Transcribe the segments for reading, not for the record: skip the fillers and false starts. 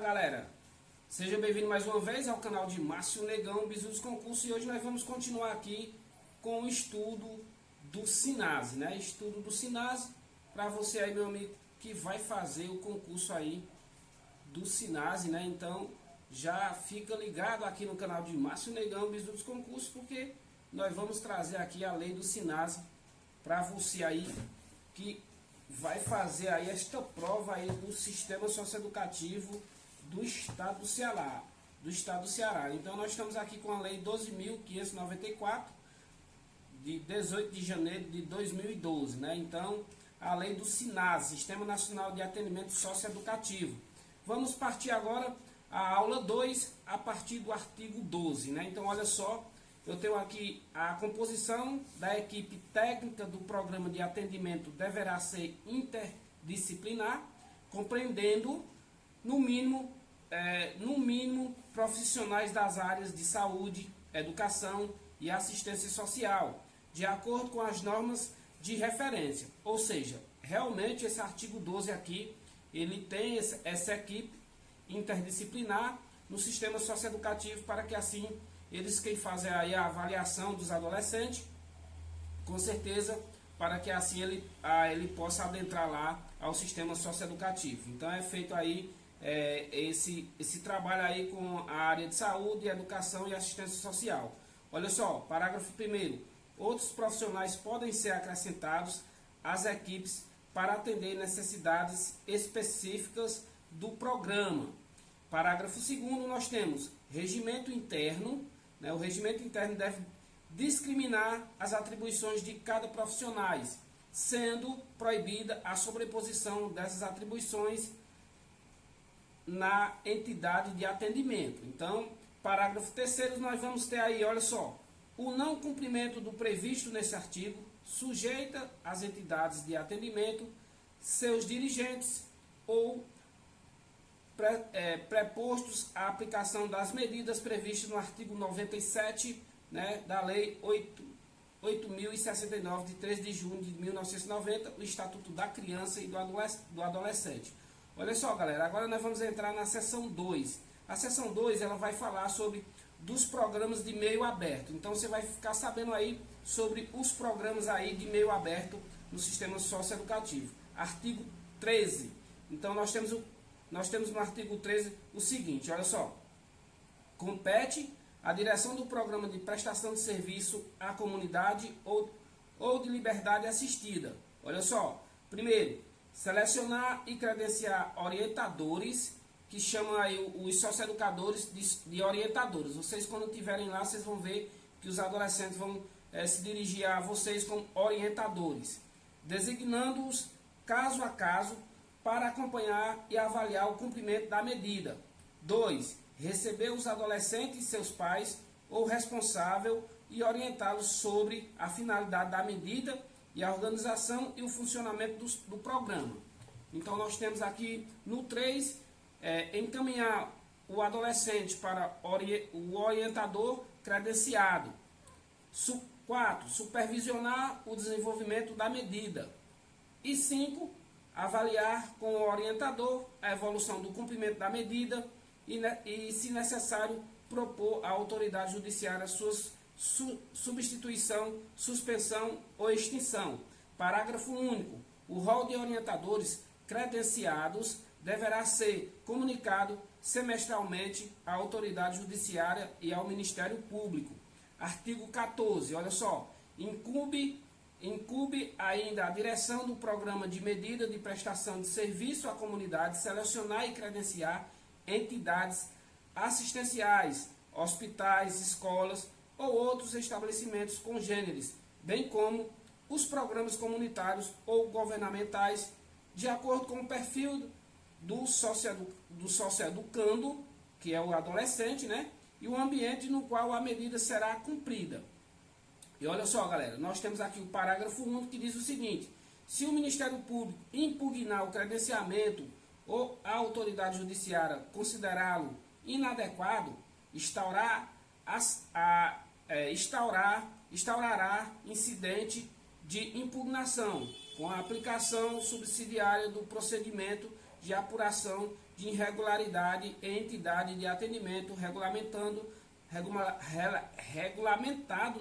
galera, seja bem-vindo mais uma vez ao canal de Márcio Negão, Bizu dos Concursos, e hoje nós vamos continuar aqui com o estudo do SINASE, né? Estudo do SINASE para você aí, meu amigo, que vai fazer o concurso aí do SINASE, né? Então já fica ligado aqui no canal de Márcio Negão, Bizu dos Concursos, porque nós vamos trazer aqui a lei do SINASE para você aí que vai fazer aí esta prova aí do Sistema Socioeducativo do Estado do Ceará. Então nós estamos aqui com a Lei 12.594 de 18 de janeiro de 2012, né? Então a lei do SINASE, Sistema Nacional de Atendimento Socioeducativo. Vamos partir agora a aula 2 a partir do artigo 12, né? Então olha só, eu tenho aqui a composição da equipe técnica do programa de atendimento deverá ser interdisciplinar, compreendendo no mínimo profissionais das áreas de saúde, educação e assistência social, de acordo com as normas de referência. Ou seja, realmente esse artigo 12 aqui, ele tem essa equipe interdisciplinar no sistema socioeducativo para que assim eles que fazem aí a avaliação dos adolescentes, com certeza, para que assim ele possa adentrar lá ao sistema socioeducativo. Então é feito aí esse trabalho aí com a área de saúde, educação e assistência social. Olha só, parágrafo 1º. Outros profissionais podem ser acrescentados às equipes para atender necessidades específicas do programa. Parágrafo 2º, nós temos regimento interno. O regimento interno deve discriminar as atribuições de cada profissional, sendo proibida a sobreposição dessas atribuições na entidade de atendimento. Então, parágrafo 3º, nós vamos ter aí, olha só, o não cumprimento do previsto nesse artigo sujeita as entidades de atendimento, seus dirigentes ou prepostos à aplicação das medidas previstas no artigo 97, né, da Lei 8.069, de 3 de junho de 1990, o Estatuto da Criança e do Adolescente. Olha só, galera, agora nós vamos entrar na seção 2. A seção 2 ela vai falar sobre dos programas de meio aberto. Então você vai ficar sabendo aí sobre os programas aí de meio aberto no sistema socioeducativo. Artigo 13. Então nós temos no artigo 13 o seguinte, olha só. Compete a direção do programa de prestação de serviço à comunidade ou de liberdade assistida. Olha só. Primeiro, selecionar e credenciar orientadores, que chamam aí os socioeducadores de orientadores. Vocês, quando estiverem lá, vocês vão ver que os adolescentes vão se dirigir a vocês como orientadores, designando-os caso a caso para acompanhar e avaliar o cumprimento da medida. 2. Receber os adolescentes e seus pais ou responsável e orientá-los sobre a finalidade da medida e a organização e o funcionamento do programa. Então nós temos aqui no 3, encaminhar o adolescente para o orientador credenciado. 4. Supervisionar o desenvolvimento da medida. E 5. Avaliar com o orientador a evolução do cumprimento da medida e, se necessário, propor à autoridade judiciária suas substituição, suspensão ou extinção. Parágrafo único. O rol de orientadores credenciados deverá ser comunicado semestralmente à autoridade judiciária e ao Ministério Público. Artigo 14. Olha só. Incumbe ainda a direção do programa de medida de prestação de serviço à comunidade selecionar e credenciar entidades assistenciais, hospitais, escolas ou outros estabelecimentos congêneres, bem como os programas comunitários ou governamentais, de acordo com o perfil do socioeducando, que é o adolescente, né? E o ambiente no qual a medida será cumprida. E olha só, galera, nós temos aqui o parágrafo 1 que diz o seguinte: se o Ministério Público impugnar o credenciamento ou a autoridade judiciária considerá-lo inadequado, instaurará incidente de impugnação, com a aplicação subsidiária do procedimento de apuração de irregularidade em entidade de atendimento regulamentado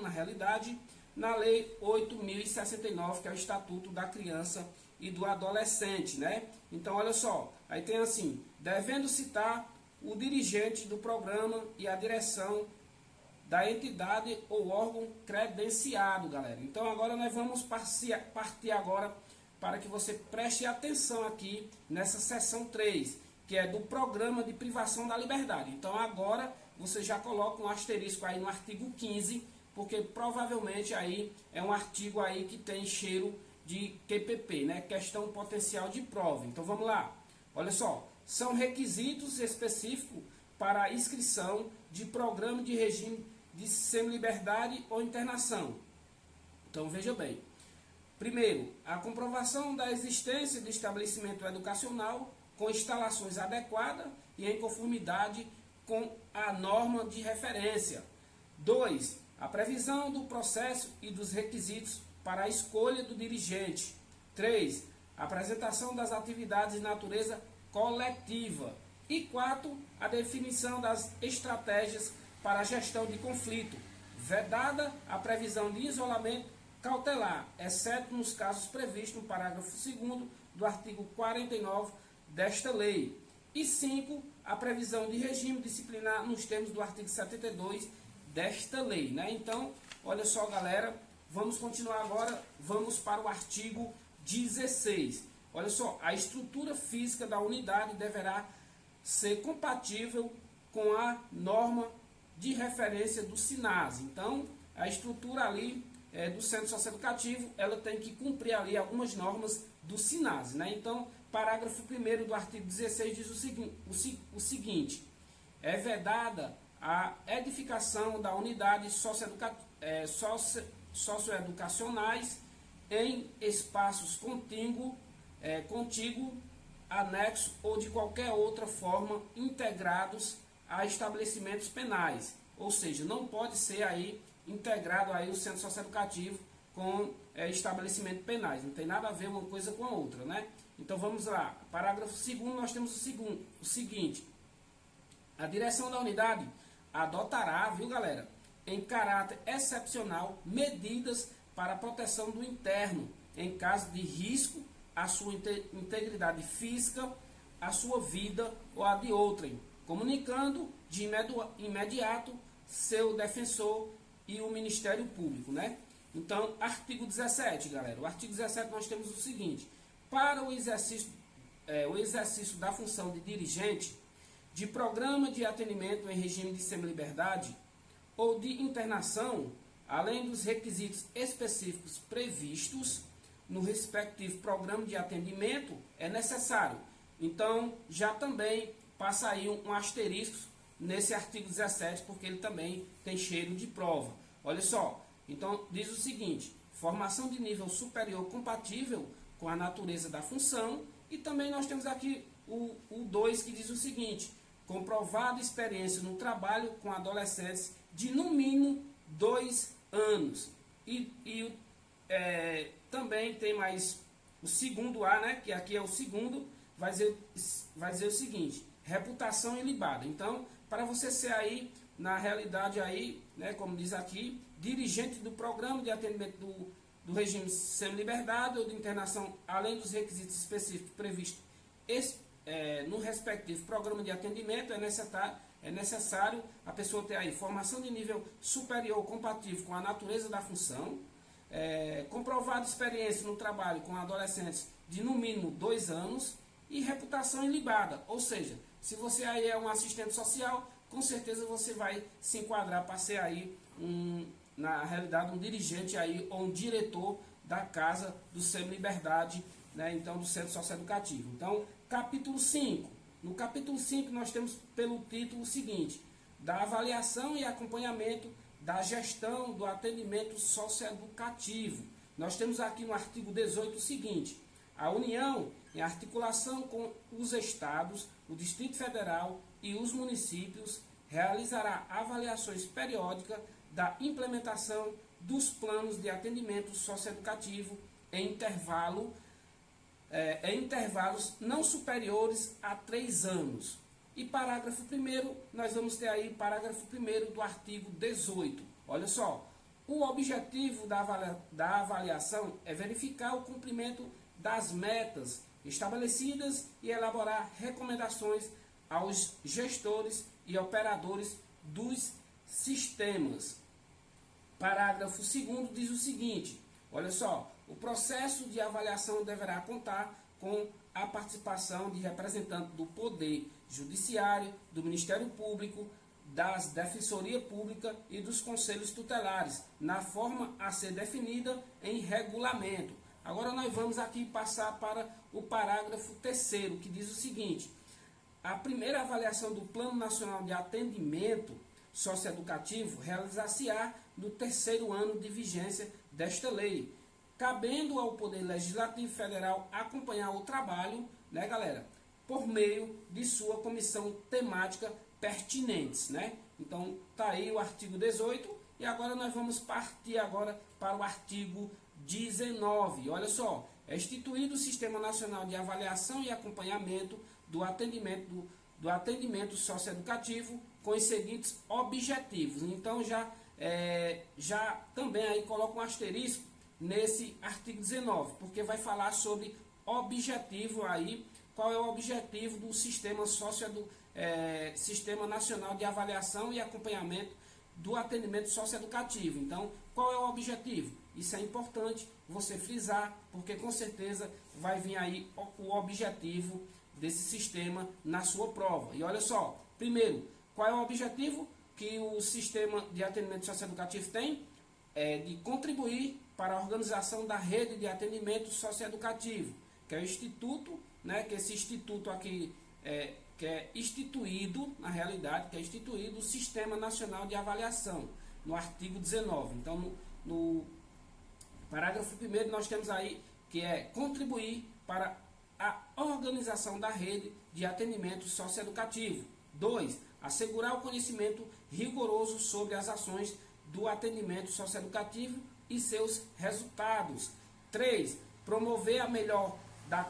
na realidade na Lei 8.069, que é o Estatuto da Criança e do Adolescente, né? Então, olha só, aí tem assim, devendo citar o dirigente do programa e a direção da entidade ou órgão credenciado, galera. Então, agora nós vamos partir agora para que você preste atenção aqui nessa seção 3, que é do programa de privação da liberdade. Então, agora você já coloca um asterisco aí no artigo 15, porque provavelmente aí é um artigo aí que tem cheiro de QPP, né? Questão potencial de prova. Então vamos lá. Olha só, são requisitos específicos para a inscrição de programa de regime de semi-liberdade ou internação. Então veja bem. Primeiro, a comprovação da existência de estabelecimento educacional com instalações adequadas e em conformidade com a norma de referência. 2. A previsão do processo e dos requisitos para a escolha do dirigente. 3. A apresentação das atividades de natureza coletiva. E 4. A definição das estratégias para a gestão de conflito. Vedada a previsão de isolamento cautelar, exceto nos casos previstos no parágrafo 2º do artigo 49 desta lei. E 5. A previsão de regime disciplinar nos termos do artigo 72 desta lei, né? Então, olha só, galera, vamos continuar agora, vamos para o artigo 16. Olha só, a estrutura física da unidade deverá ser compatível com a norma de referência do SINASE. Então, a estrutura ali do Centro Socioeducativo, ela tem que cumprir ali algumas normas do SINASE, né? Então, parágrafo 1º do artigo 16 diz o seguinte: é vedada a edificação da unidade socioeducacionais em espaços contíguo, anexo ou de qualquer outra forma integrados a estabelecimentos penais. Ou seja, não pode ser aí integrado aí o centro socioeducativo com estabelecimentos penais. Não tem nada a ver uma coisa com a outra, né? Então vamos lá. Parágrafo 2º, nós temos o seguinte: a direção da unidade adotará, viu, galera, em caráter excepcional, medidas para a proteção do interno, em caso de risco à sua integridade física, à sua vida ou à de outrem, comunicando de imediato seu defensor e o Ministério Público, né? Então, artigo 17, galera. O artigo 17 nós temos o seguinte: para o exercício da função de dirigente de programa de atendimento em regime de semi-liberdade ou de internação, além dos requisitos específicos previstos no respectivo programa de atendimento, é necessário. Então, já também passa aí um asterisco nesse artigo 17, porque ele também tem cheiro de prova. Olha só, então diz o seguinte: formação de nível superior compatível com a natureza da função. E também nós temos aqui o 2, que diz o seguinte: comprovada experiência no trabalho com adolescentes de no mínimo 2 anos. Também tem mais o segundo A, né, que aqui é o segundo, vai dizer o seguinte: reputação ilibada. Então, para você ser aí, na realidade aí, né, como diz aqui, dirigente do programa de atendimento do regime semi-liberdade ou de internação, além dos requisitos específicos previstos no respectivo programa de atendimento, é necessário a pessoa ter aí formação de nível superior compatível com a natureza da função, comprovada experiência no trabalho com adolescentes de no mínimo 2 anos e reputação ilibada. Ou seja, se você aí é um assistente social, com certeza você vai se enquadrar para ser aí na realidade um dirigente aí ou um diretor da casa do semi-liberdade, né, então do centro socioeducativo. Então, capítulo 5. No capítulo 5 nós temos pelo título o seguinte: da avaliação e acompanhamento da gestão do atendimento socioeducativo. Nós temos aqui no artigo 18 o seguinte: a União, em articulação com os estados, o Distrito Federal e os municípios, realizará avaliações periódicas da implementação dos planos de atendimento socioeducativo em intervalo em intervalos não superiores a 3 anos. E parágrafo 1º, nós vamos ter aí parágrafo 1º do artigo 18. Olha só, o objetivo da avaliação é verificar o cumprimento das metas estabelecidas e elaborar recomendações aos gestores e operadores dos sistemas. Parágrafo 2º diz o seguinte, olha só, o processo de avaliação deverá contar com a participação de representantes do Poder Judiciário, do Ministério Público, das Defensoria Pública e dos Conselhos Tutelares, na forma a ser definida em regulamento. Agora nós vamos aqui passar para o parágrafo 3º, que diz o seguinte, a primeira avaliação do Plano Nacional de Atendimento Socioeducativo realizar-se-á no 3º ano de vigência desta lei, cabendo ao Poder Legislativo Federal acompanhar o trabalho, né, galera, por meio de sua comissão temática pertinentes, né? Então, tá aí o artigo 18 e agora nós vamos partir agora para o artigo 19. Olha só, é instituído o Sistema Nacional de Avaliação e Acompanhamento do atendimento socioeducativo com os seguintes objetivos. Então, já também aí coloca um asterisco nesse artigo 19, porque vai falar sobre objetivo aí, qual é o objetivo do Sistema Nacional de Avaliação e Acompanhamento do Atendimento Socioeducativo. Então, qual é o objetivo? Isso é importante você frisar, porque com certeza vai vir aí o objetivo desse sistema na sua prova. E olha só, primeiro, qual é o objetivo que o Sistema de Atendimento Socioeducativo tem? É de contribuir para a organização da rede de atendimento socioeducativo, que é o Instituto, né, que esse Instituto aqui que é instituído, na realidade, que é instituído o Sistema Nacional de Avaliação, no artigo 19. Então, no parágrafo 1º, nós temos aí que é contribuir para a organização da rede de atendimento socioeducativo. 2. Assegurar o conhecimento rigoroso sobre as ações do atendimento socioeducativo e seus resultados. 3. Promover a melhora da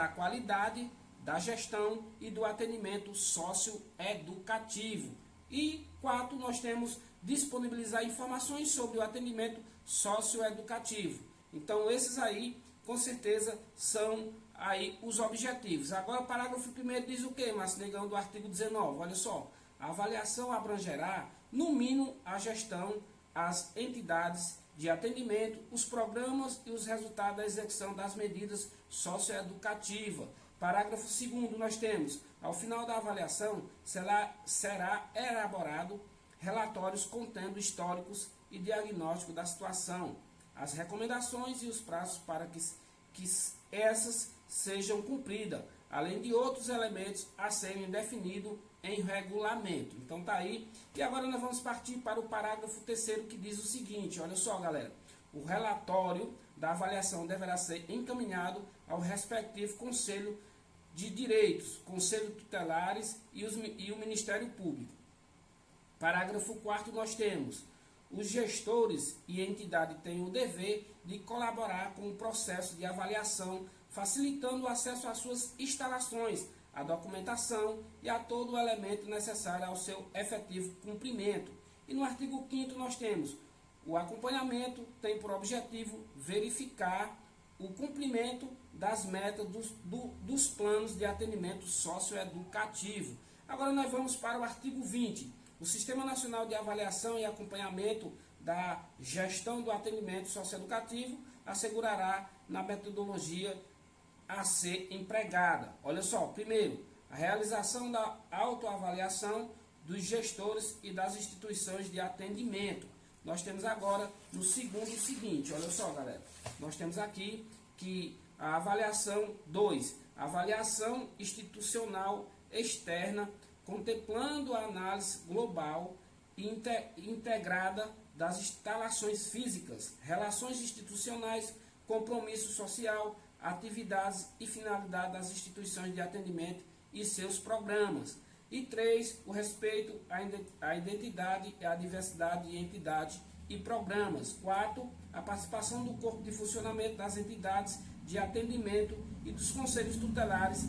qualidade da gestão e do atendimento socioeducativo. E 4, nós temos disponibilizar informações sobre o atendimento socioeducativo. Então, esses aí, com certeza, são aí os objetivos. Agora, o parágrafo 1º diz o quê, Márcio Negão, do artigo 19? Olha só, a avaliação abrangerá, no mínimo, a gestão, as entidades de atendimento, os programas e os resultados da execução das medidas socioeducativas. Parágrafo 2º, nós temos, ao final da avaliação, será elaborado relatórios contendo históricos e diagnóstico da situação, as recomendações e os prazos para que essas sejam cumpridas, além de outros elementos a serem definidos em regulamento. Então tá aí. E agora nós vamos partir para o parágrafo 3º, que diz o seguinte, olha só, galera, o relatório da avaliação deverá ser encaminhado ao respectivo Conselho de Direitos, Conselho Tutelares e o Ministério Público. Parágrafo 4º, nós temos, os gestores e entidade têm o dever de colaborar com o processo de avaliação, facilitando o acesso às suas instalações, à documentação e a todo o elemento necessário ao seu efetivo cumprimento. E no artigo 5º nós temos, o acompanhamento tem por objetivo verificar o cumprimento das metas dos planos de atendimento socioeducativo. Agora nós vamos para o artigo 20. O Sistema Nacional de Avaliação e Acompanhamento da Gestão do Atendimento Socioeducativo assegurará na metodologia a ser empregada. Olha só, primeiro, a realização da autoavaliação dos gestores e das instituições de atendimento. Nós temos agora no segundo o seguinte, olha só, galera, nós temos aqui que a avaliação 2, avaliação institucional externa, contemplando a análise global e integrada das instalações físicas, relações institucionais, compromisso social, atividades e finalidade das instituições de atendimento e seus programas. E 3, o respeito à identidade e à diversidade de entidade e programas. 4. A participação do corpo de funcionamento das entidades de atendimento e dos conselhos tutelares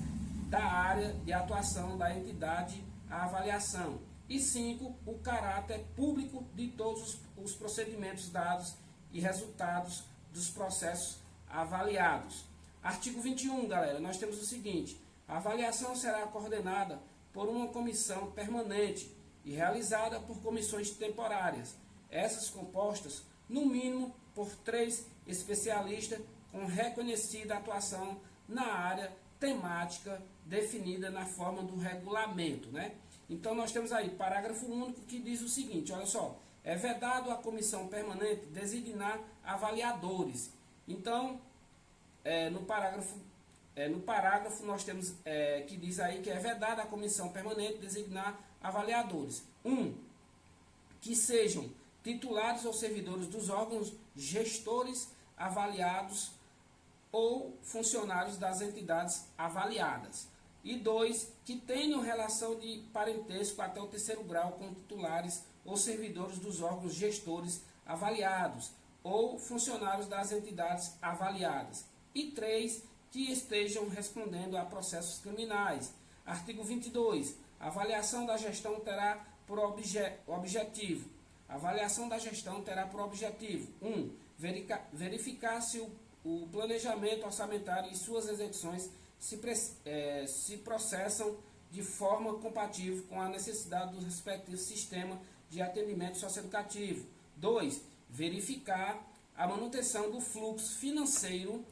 da área de atuação da entidade à avaliação. E 5. O caráter público de todos os procedimentos, dados e resultados dos processos avaliados. Artigo 21, galera, nós temos o seguinte: a avaliação será coordenada por uma comissão permanente e realizada por comissões temporárias, essas compostas, no mínimo, por 3 especialistas com reconhecida atuação na área temática definida na forma do regulamento, né? Então, nós temos aí parágrafo único que diz o seguinte, olha só: é vedado à comissão permanente designar avaliadores. Então, no parágrafo nós temos que diz aí que é vedado à comissão permanente designar avaliadores. 1. Que sejam titulares ou servidores dos órgãos gestores avaliados ou funcionários das entidades avaliadas. E 2. Que tenham relação de parentesco até o 3º grau com titulares ou servidores dos órgãos gestores avaliados ou funcionários das entidades avaliadas. E 3. Que estejam respondendo a processos criminais. Artigo 22. A avaliação da gestão terá por objetivo. A avaliação da gestão terá por objetivo: 1. Verificar se o planejamento orçamentário e suas execuções se processam de forma compatível com a necessidade do respectivo sistema de atendimento socioeducativo. 2. Verificar a manutenção do fluxo financeiro,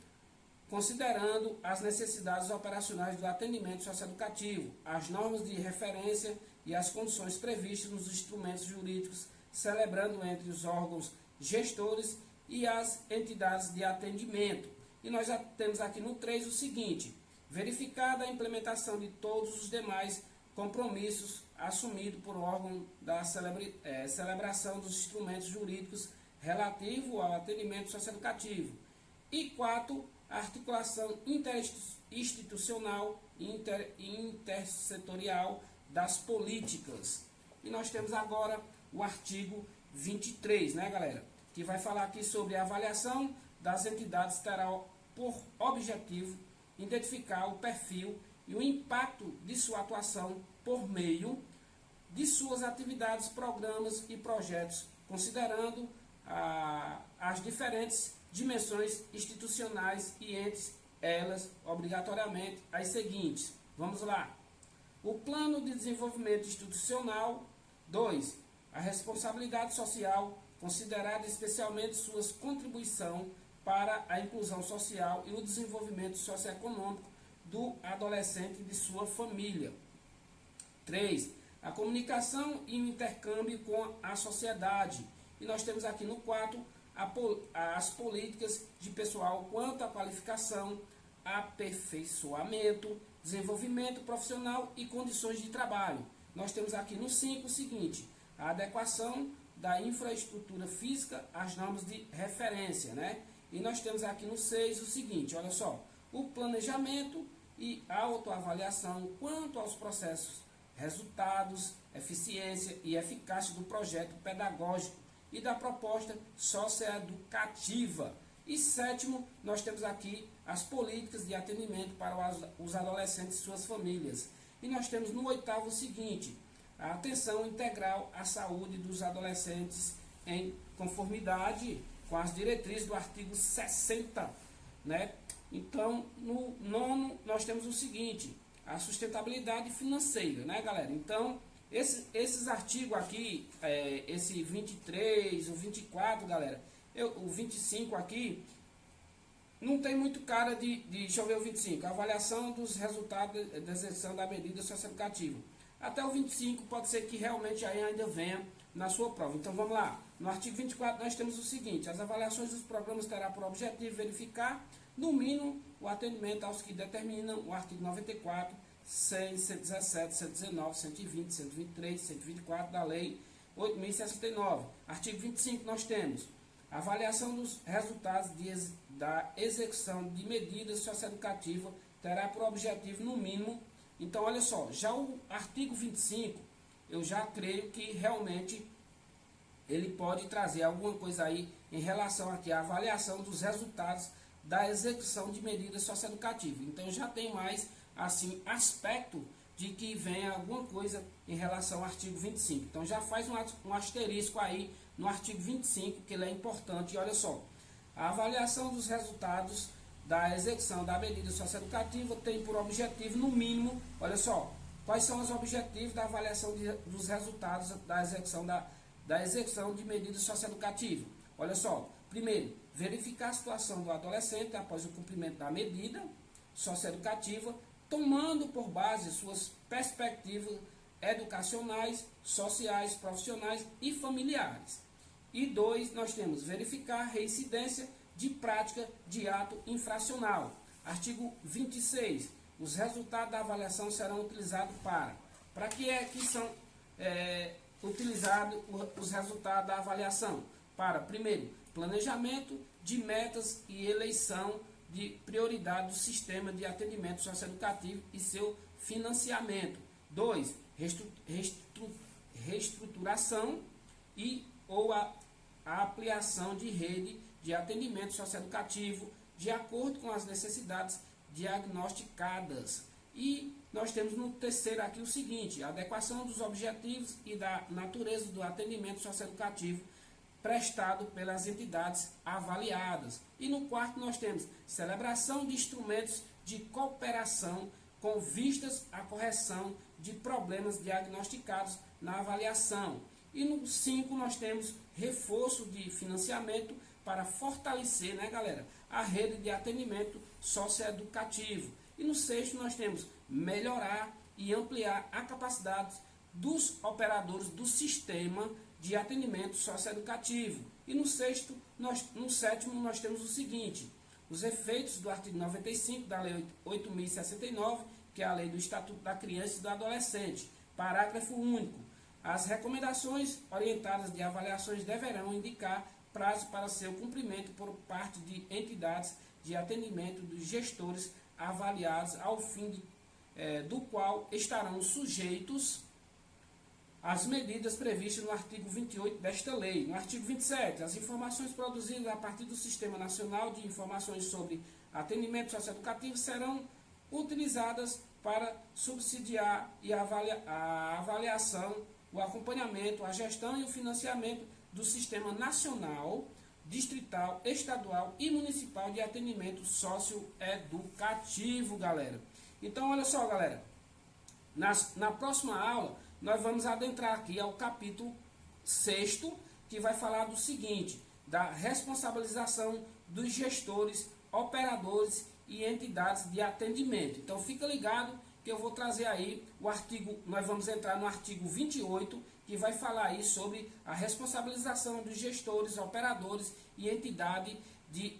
considerando as necessidades operacionais do atendimento socioeducativo, as normas de referência e as condições previstas nos instrumentos jurídicos, celebrando entre os órgãos gestores e as entidades de atendimento. E nós já temos aqui no 3 o seguinte: verificada a implementação de todos os demais compromissos assumidos por órgão da celebração dos instrumentos jurídicos relativo ao atendimento socioeducativo. E 4. A articulação interinstitucional e intersetorial das políticas. E nós temos agora o artigo 23, né, galera? Que vai falar aqui sobre a avaliação das entidades, terá por objetivo identificar o perfil e o impacto de sua atuação por meio de suas atividades, programas e projetos, considerando as diferentes dimensões institucionais e entre elas, obrigatoriamente, as seguintes. Vamos lá. O plano de desenvolvimento institucional. 2. A responsabilidade social, considerada especialmente suas contribuição para a inclusão social e o desenvolvimento socioeconômico do adolescente e de sua família. 3. A comunicação e o intercâmbio com a sociedade. E nós temos aqui no 4 as políticas de pessoal quanto à qualificação, aperfeiçoamento, desenvolvimento profissional e condições de trabalho. Nós temos aqui no 5 o seguinte: a adequação da infraestrutura física às normas de referência, né? E nós temos aqui no 6 o seguinte, olha só: o planejamento e autoavaliação quanto aos processos, resultados, eficiência e eficácia do projeto pedagógico e da proposta socioeducativa. E 7, nós temos aqui as políticas de atendimento para os adolescentes e suas famílias. E nós temos no 8º o seguinte: a atenção integral à saúde dos adolescentes em conformidade com as diretrizes do artigo 60, né? Então, no 9º nós temos o seguinte: a sustentabilidade financeira, né, galera? Então, esses artigos aqui, esse 23, o 24, galera, o 25 aqui, não tem muito cara deixa eu ver o 25, a avaliação dos resultados da execução da medida socioeducativa. Até o 25 pode ser que realmente ainda venha na sua prova. Então vamos lá. No artigo 24 nós temos o seguinte: as avaliações dos programas terá por objetivo verificar, no mínimo, o atendimento aos que determinam o artigo 94, 100, 117, 119, 120, 123, 124 da Lei 8.069. Artigo 25 nós temos a avaliação dos resultados da execução de medidas socioeducativas terá por objetivo, no mínimo. Então, olha só, já o artigo 25, eu já creio que realmente ele pode trazer alguma coisa aí em relação aqui à avaliação dos resultados da execução de medidas socioeducativas. Então já tem mais assim aspecto de que venha alguma coisa em relação ao artigo 25. Então já faz um asterisco aí no artigo 25, que ele é importante. E olha só, a avaliação dos resultados da execução da medida socioeducativa tem por objetivo, no mínimo, olha só, quais são os objetivos da avaliação dos resultados da execução de medidas socioeducativas. Olha só, primeiro, verificar a situação do adolescente após o cumprimento da medida socioeducativa, tomando por base suas perspectivas educacionais, sociais, profissionais e familiares. E 2, nós temos verificar a reincidência de prática de ato infracional. Artigo 26. Os resultados da avaliação serão utilizados para que é que são utilizados os resultados da avaliação? Para, primeiro, planejamento de metas e eleição de prioridade do sistema de atendimento socioeducativo e seu financiamento. 2. Reestruturação ou a ampliação de rede de atendimento socioeducativo de acordo com as necessidades diagnosticadas. E nós temos no terceiro aqui o seguinte: adequação dos objetivos e da natureza do atendimento socioeducativo prestado pelas entidades avaliadas. E no quarto nós temos celebração de instrumentos de cooperação com vistas à correção de problemas diagnosticados na avaliação. E no 5 nós temos reforço de financiamento para fortalecer, né, galera, a rede de atendimento socioeducativo. E no 6 nós temos melhorar e ampliar a capacidade dos operadores do sistema de atendimento socioeducativo. E no 7º nós temos o seguinte: os efeitos do artigo 95 da Lei 8.069, que é a Lei do Estatuto da Criança e do Adolescente. Parágrafo único. As recomendações orientadas de avaliações deverão indicar prazo para seu cumprimento por parte de entidades de atendimento dos gestores avaliados, ao fim do qual estarão sujeitos as medidas previstas no artigo 28 desta lei. No artigo 27, as informações produzidas a partir do Sistema Nacional de Informações sobre Atendimento Socioeducativo serão utilizadas para subsidiar a avaliação, o acompanhamento, a gestão e o financiamento do Sistema Nacional, Distrital, Estadual e Municipal de Atendimento Socioeducativo, galera. Então, olha só, galera, na próxima aula nós vamos adentrar aqui ao capítulo 6º, que vai falar do seguinte: da responsabilização dos gestores, operadores e entidades de atendimento. Então fica ligado que eu vou trazer aí o artigo, nós vamos entrar no artigo 28, que vai falar aí sobre a responsabilização dos gestores, operadores e a entidade de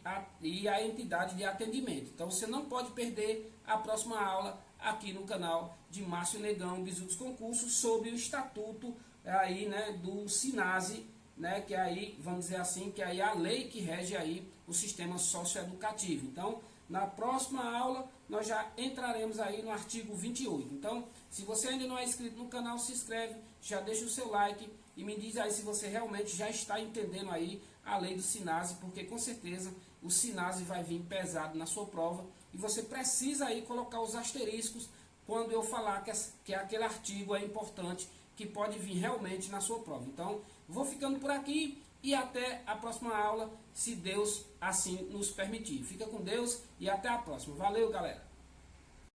atendimento. Então você não pode perder a próxima aula aqui no canal de Márcio Negão, Bizu dos Concursos, sobre o estatuto aí, né, do SINASE, né, que aí, vamos dizer assim, que aí é a lei que rege aí o sistema socioeducativo. Então, na próxima aula, nós já entraremos aí no artigo 28. Então, se você ainda não é inscrito no canal, se inscreve, já deixa o seu like e me diz aí se você realmente já está entendendo aí a lei do SINASE, porque com certeza o SINASE vai vir pesado na sua prova e você precisa aí colocar os asteriscos quando eu falar que aquele artigo é importante, que pode vir realmente na sua prova. Então, vou ficando por aqui e até a próxima aula, se Deus assim nos permitir. Fica com Deus e até a próxima. Valeu, galera!